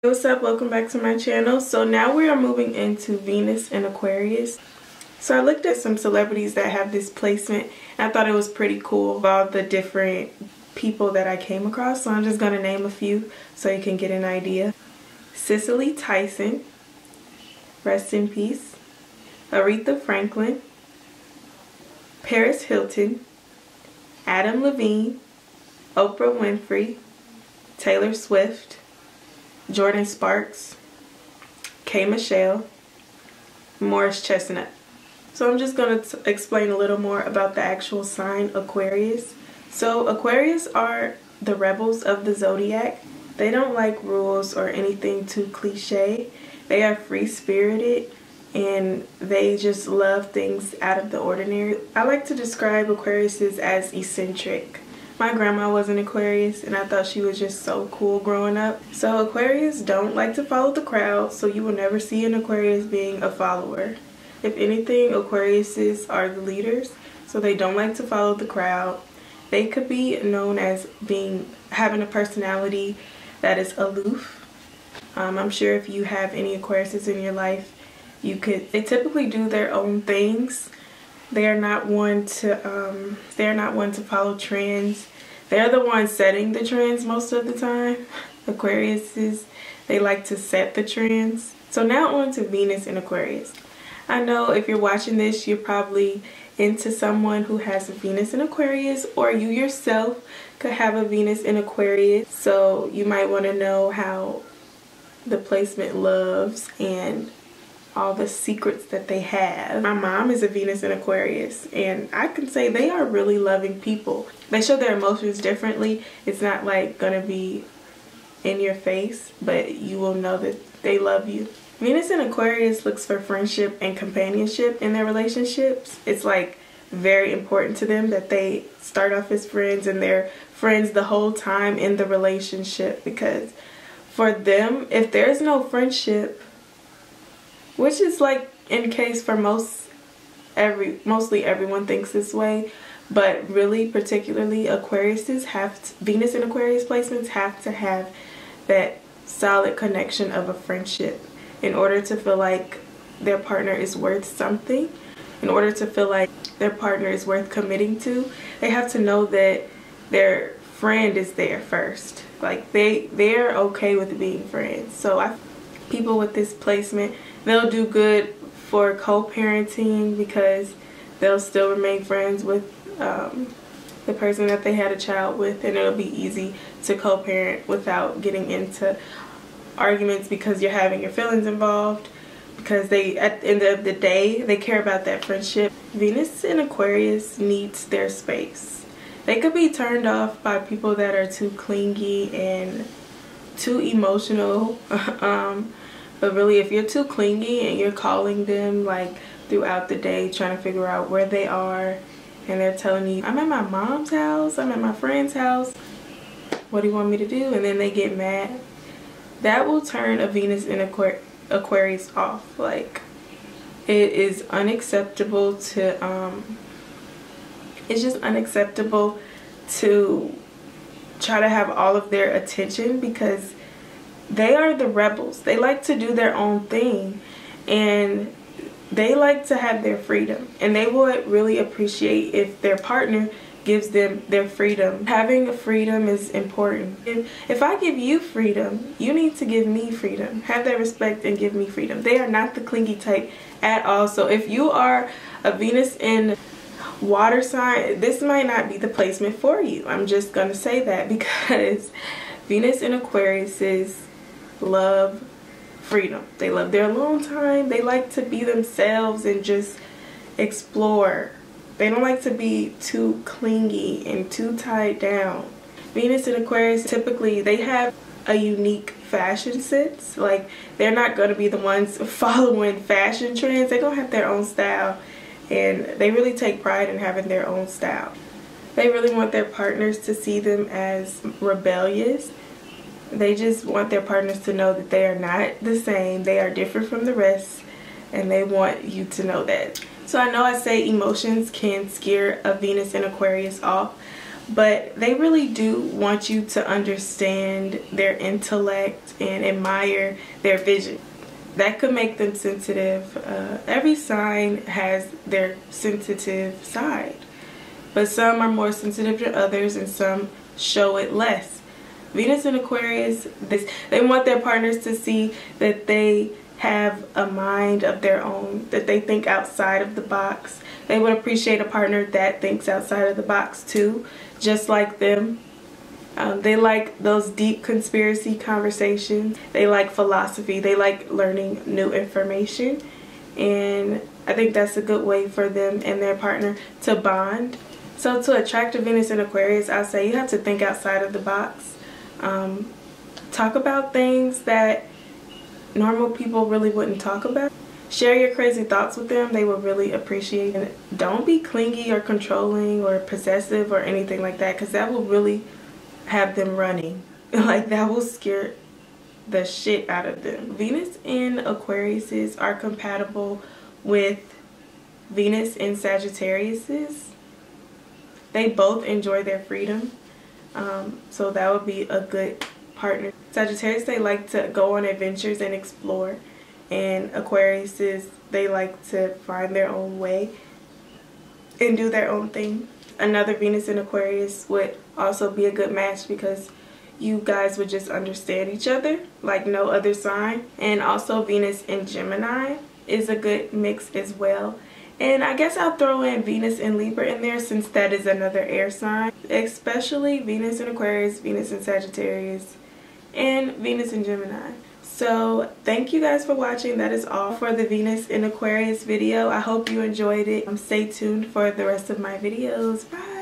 What's up? Welcome back to my channel. So now we are moving into Venus and Aquarius. So I looked at some celebrities that have this placement and I thought it was pretty cool of all the different people that I came across. So I'm just going to name a few so you can get an idea. Cicely Tyson, rest in peace. Aretha Franklin, Paris Hilton, Adam Levine, Oprah Winfrey, Taylor Swift, Jordan Sparks, K. Michelle, Morris Chestnut. So I'm just going to explain a little more about the actual sign Aquarius. So Aquarius are the rebels of the zodiac. They don't like rules or anything too cliche. They are free-spirited and they just love things out of the ordinary. I like to describe Aquariuses as eccentric. My grandma was an Aquarius and I thought she was just so cool growing up. So Aquarius don't like to follow the crowd, so you will never see an Aquarius being a follower. If anything, Aquariuses are the leaders, so they don't like to follow the crowd. They could be known as having a personality that is aloof. I'm sure if you have any Aquariuses in your life, they typically do their own things. They are not one to follow trends. They're the ones setting the trends most of the time. Aquariuses, they like to set the trends. So now on to Venus and Aquarius. I know if you're watching this, you're probably into someone who has a Venus in Aquarius, or you yourself could have a Venus in Aquarius. So you might want to know how the placement loves and all the secrets that they have. My mom is a Venus in Aquarius and I can say they are really loving people. They show their emotions differently. It's not like gonna be in your face, but you will know that they love you. Venus in Aquarius looks for friendship and companionship in their relationships. It's like very important to them that they start off as friends and they're friends the whole time in the relationship, because for them, if there's no friendship, which is like in case for mostly everyone thinks this way, but really particularly Aquariuses Venus in Aquarius placements have to have that solid connection of a friendship in order to feel like their partner is worth something. In order to feel like their partner is worth committing to, they have to know that their friend is there first. Like they're okay with being friends. So people with this placement, they'll do good for co-parenting because they'll still remain friends with the person that they had a child with, and it'll be easy to co-parent without getting into arguments because you're having your feelings involved, because at the end of the day, they care about that friendship. Venus in Aquarius needs their space. They could be turned off by people that are too clingy and too emotional. But really, if you're too clingy and you're calling them like throughout the day trying to figure out where they are, and they're telling you, I'm at my mom's house, I'm at my friend's house, what do you want me to do? And then they get mad, that will turn a Venus in Aquarius off. Like, it is unacceptable to it's just unacceptable to try to have all of their attention, because they are the rebels. They like to do their own thing and they like to have their freedom, and they would really appreciate if their partner gives them their freedom. Having freedom is important. If I give you freedom, you need to give me freedom. Have that respect and give me freedom. They are not the clingy type at all. So if you are a Venus in water sign, this might not be the placement for you. I'm just gonna say that, because Venus in Aquariuses love freedom. They love their alone time. They like to be themselves and just explore. They don't like to be too clingy and too tied down. Venus in Aquarius, typically they have a unique fashion sense. Like, they're not going to be the ones following fashion trends. They're going to have their own style, and they really take pride in having their own style. They really want their partners to see them as rebellious. They just want their partners to know that they are not the same. They are different from the rest, and they want you to know that. So I know I say emotions can scare a Venus in Aquarius off, but they really do want you to understand their intellect and admire their vision. That could make them sensitive. Every sign has their sensitive side, but some are more sensitive to others and some show it less. Venus in Aquarius, they want their partners to see that they have a mind of their own, that they think outside of the box. They would appreciate a partner that thinks outside of the box too, just like them. They like those deep conspiracy conversations. They like philosophy. They like learning new information. And I think that's a good way for them and their partner to bond. So to attract a Venus in Aquarius, I'll say you have to think outside of the box. Talk about things that normal people really wouldn't talk about. Share your crazy thoughts with them. They will really appreciate it. Don't be clingy or controlling or possessive or anything like that, because that will really have them running. Like, that will scare the shit out of them. Venus in Aquariuses are compatible with Venus in Sagittariuses. They both enjoy their freedom, so that would be a good partner. Sagittarius, they like to go on adventures and explore, and Aquariuses, they like to find their own way and do their own thing. Another Venus in Aquarius would also be a good match because you guys would just understand each other like no other sign. And also Venus in Gemini is a good mix as well. And I guess I'll throw in Venus in Libra in there since that is another air sign. Especially Venus in Aquarius, Venus in Sagittarius, and Venus in Gemini. So thank you guys for watching. That is all for the Venus in Aquarius video. I hope you enjoyed it. Stay tuned for the rest of my videos. Bye.